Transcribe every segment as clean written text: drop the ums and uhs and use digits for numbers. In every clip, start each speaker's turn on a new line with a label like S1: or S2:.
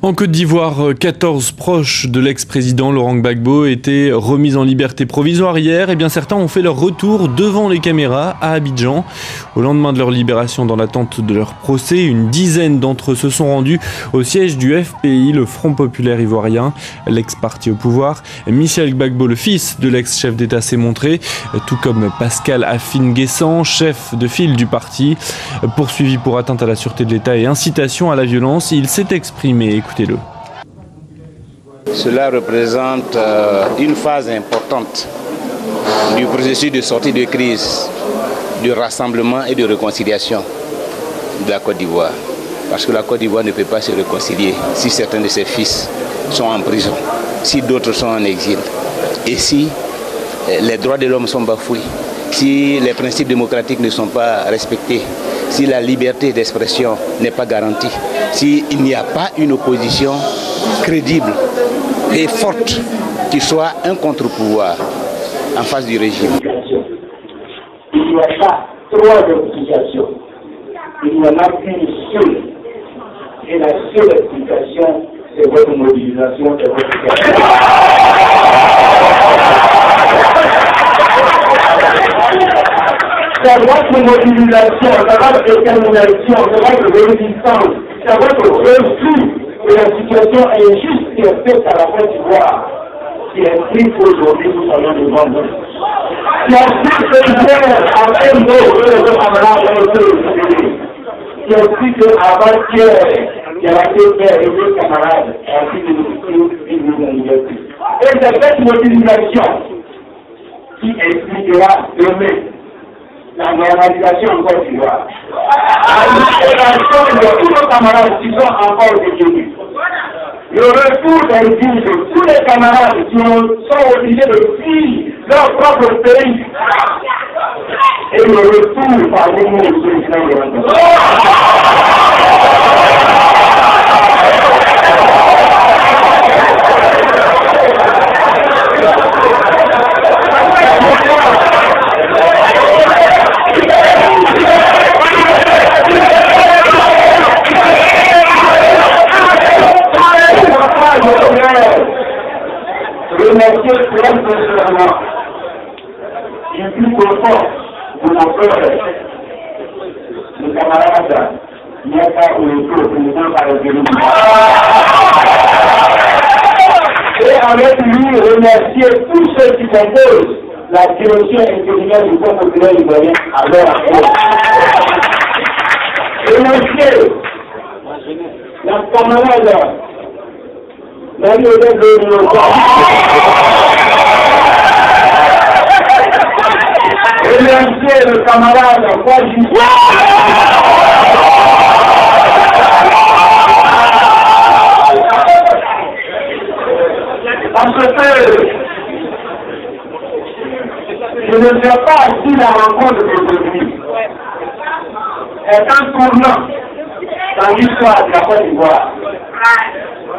S1: En Côte d'Ivoire, 14 proches de l'ex-président Laurent Gbagbo étaient remis en liberté provisoire hier. Et bien certains ont fait leur retour devant les caméras à Abidjan. Au lendemain de leur libération dans l'attente de leur procès, une dizaine d'entre eux se sont rendus au siège du FPI, le Front Populaire Ivoirien, l'ex-parti au pouvoir. Michel Gbagbo, le fils de l'ex-chef d'État, s'est montré, tout comme Pascal Afine-Guessant, chef de file du parti. Poursuivi pour atteinte à la sûreté de l'État et incitation à la violence, il s'est exprimé. Écoutez-le.
S2: Cela représente une phase importante du processus de sortie de crise, de rassemblement et de réconciliation de la Côte d'Ivoire. Parce que la Côte d'Ivoire ne peut pas se réconcilier si certains de ses fils sont en prison, si d'autres sont en exil, et si les droits de l'homme sont bafoués, si les principes démocratiques ne sont pas respectés, si la liberté d'expression n'est pas garantie, s'il n'y a pas une opposition crédible et forte qui soit un contre-pouvoir en face du régime.
S3: Il n'y a pas trois explications, il n'y en a qu'une seule. Et la seule explication, c'est votre mobilisation et votre c'est votre mobilisation, c'est votre détermination, c'est votre résistance, c'est votre refus de la situation injuste qui est faite à la Côte d'Ivoire, qui explique qu'aujourd'hui nous allons devant vous. Qui explique que hier, en un mot, les camarades ont été exilés. Qui explique qu'avant-hier, il y a été et deux camarades, et ainsi de nous en liberté. Et c'est cette mobilisation qui expliquera demain la normalisation en Côte d'Ivoire. La libération de tous nos camarades qui sont encore détenus. Le retour des juges de tous les camarades qui sont obligés de fuir leur propre pays. Et le retour parmi nous du président de la République. Remercier très sincèrement du plus profond de mon frère, le camarade Niaka Oueko, président par le Bénin. Et avec lui, remercier tous ceux qui composent la direction intérieure du Front Populaire Ivoirien à l'heure actuelle. Remercier la camarade Marie-Odette de remercier le camarade Kwaji. Parce que je ne sais pas si la rencontre d'aujourd'hui est un tournant dans l'histoire de la Côte d'Ivoire.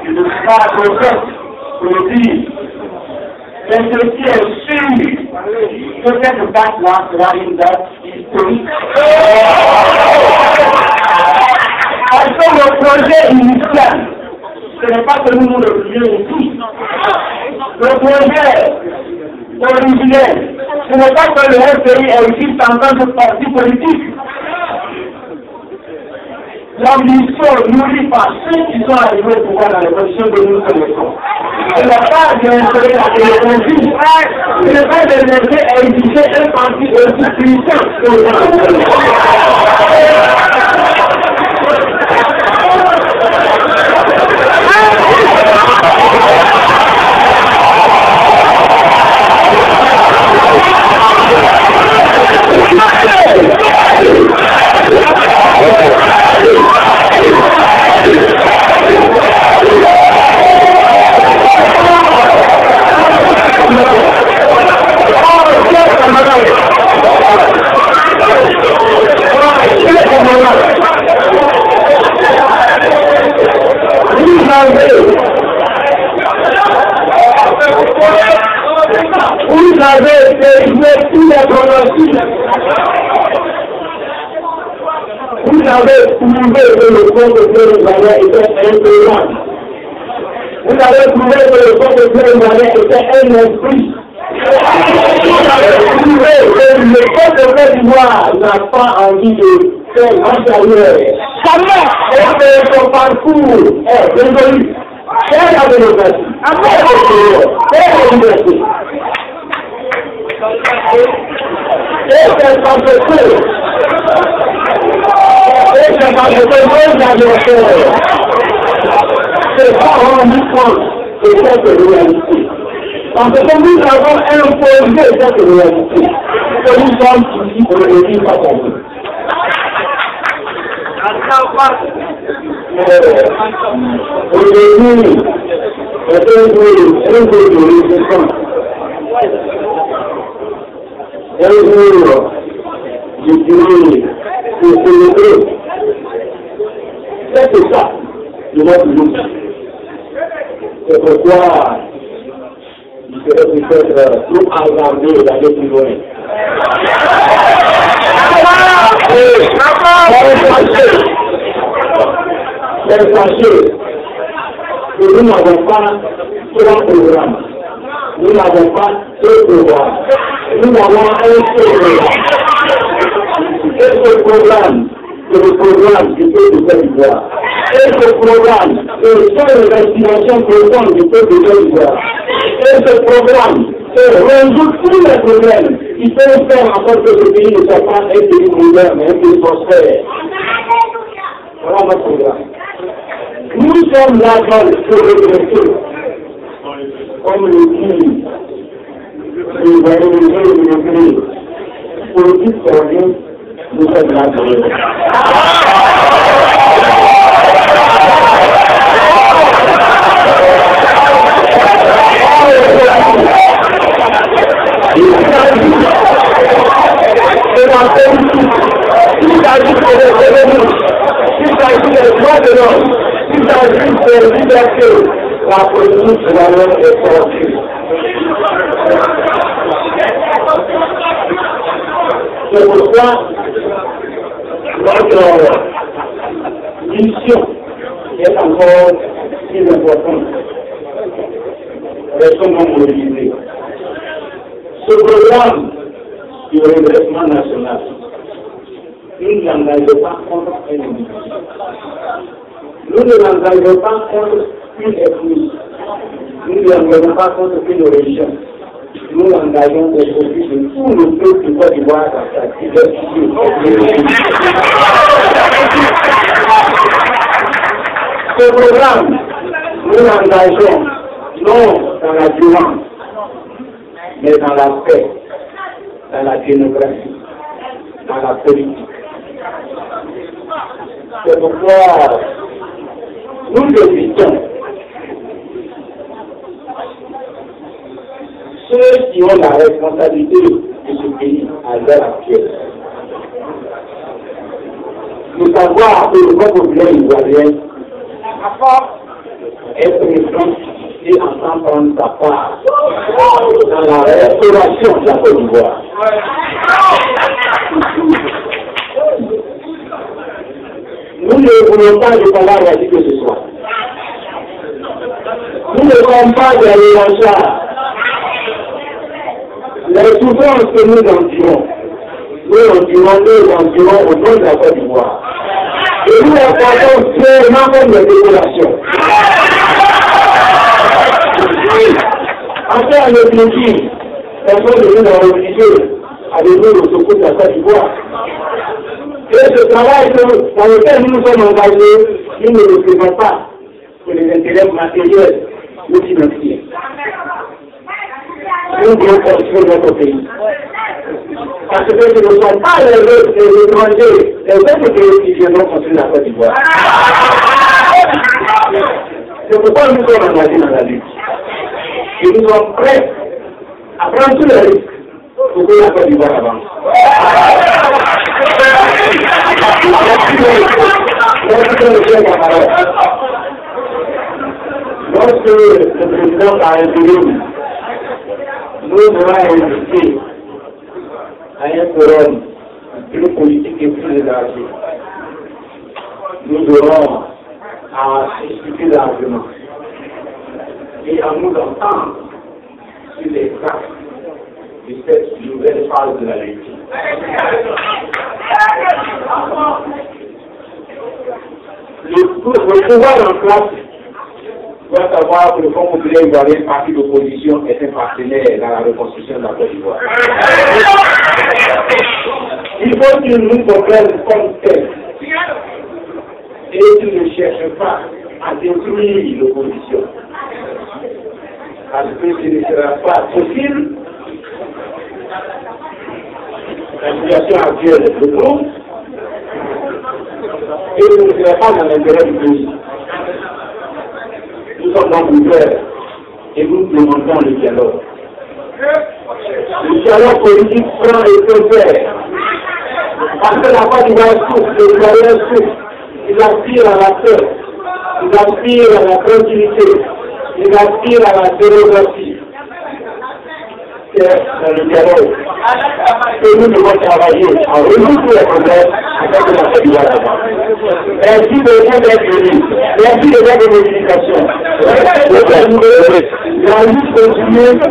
S3: Je ne suis pas prophète pour le dire. Mais ce qui est sûr, que cette date-là sera une date historique. Parce que le projet initial, ce n'est pas que nous le voulions ici. Le projet originel, ce n'est pas que le FPI existe en tant que parti politique. L'ambition nourrie par ceux qui sont arrivés au pouvoir dans les conditions de nous connaissons. Ce n'est pas d'installer la télévision, ce n'est pas de laisser exiger un parti aussi puissant que le vous avez déjoué tous les pronostics. Vous avez prouvé que le compte de Ivoirien était incohérent. Vous avez trouvé que le peuple plaidoyer était un esprit. Vous avez trouvé que le peuple plaidoyer n'a pas envie de faire marche arrière. Et que son parcours est résolu. C'est la démocratie. C'est la liberté. Et c'est parce que c'est pas rendu compte de cette réalité. Parce que nous avons imposé cette réalité. Que nous sommes ici pour le dire pas compris. Aujourd'hui, c'est un jour je dirais, pour célébrer. C'est ça, de notre lutte. C'est pourquoi il serait peut-être trop hasardeux d'aller plus loin. Sachez que nous n'avons pas trois programmes. Nous n'avons pas deux programmes. Nous avons un seul programme. Et ce programme, c'est le programme du peuple de Côte d'Ivoire. Et ce programme, c'est le seul investigation profonde du peuple de Côte d'Ivoire. Et ce programme, c'est résoudre tous les problèmes qui peuvent faire en sorte que ce pays ne soit pas un pays moderne, mais un pays prospère. Voilà notre programme. Nous sommes là dans le progrès. Comme le dit le politique service, nous sommes là dans le il s'agit de l'économie, il s'agit des droits de l'homme, il s'agit de liberté. La politique de la loi est sortie. C'est pourquoi notre mission est encore plus importante. Restons donc mobilisés. Ce programme du redressement national, nous ne l'engageons pas contre un individu. Nous ne l'engageons pas contre une ethnie. Nous ne l'engageons pas contre une religion. Nous l'engageons au profit de tout le peuple de Côte d'Ivoire dans sa diversité. Ce programme, nous l'engageons non dans la violence, mais dans la paix, dans la démocratie, dans la politique. C'est pourquoi nous invitons ceux qui ont la responsabilité de ce pays à l'heure actuelle de savoir que le peuple populaire ivoirien est présent et entend prendre sa part dans la restauration de la Côte d'Ivoire. Nous ne voulons pas de pouvoir réagir que ce soit. Nous ne sommes pas des revanchards. Les souffrances que nous endurons au nom de la Côte d'Ivoire. Et nous apportons clairement comme des décorations. En fait, le objectif, personne ne nous a obligé à venir au secours de la Côte d'Ivoire. Et ce travail dans lequel nous nous sommes engagés, nous ne représentons pas que les intérêts matériels ou financiers. Nous devons construire notre pays. Parce que ce ne sont pas les étrangers, les autres pays qui viendront construire la Côte d'Ivoire. C'est pourquoi nous sommes engagés dans la lutte. Et nous sommes prêts à prendre tous les risques pour que la Côte d'Ivoire avance. Lorsque le président a intérim, nous devons inviter à un forum plus politique et plus élargi. Nous aurons à expliquer l'argument. et à nous entendre sur les traces de cette nouvelle phase de la lecture. Le pouvoir en place doit savoir que le Fonds populaire ivoirien, parti d'opposition, est un partenaire dans la reconstruction de la Côte d'Ivoire. Il faut qu'ils nous comprennent comme tel et qu'ils ne cherchent pas à détruire l'opposition. Parce que ce ne sera pas possible. La situation actuelle le prouve et ce ne sera pas dans l'intérêt du pays. Nous sommes donc ouverts et nous demandons le dialogue. Le dialogue politique franc et sincère. Parce que la Côte d'Ivoire souffre, les Ivoiriens souffrent. Ils aspirent à la paix, ils aspirent à la tranquillité, ils aspirent à la démocratie. C'est dans le dialogue que nous devons travailler à résoudre les problèmes avec la Côte d'Ivoire. Merci de bien d'être venus. Merci de bien de mobilisation. La lutte continue de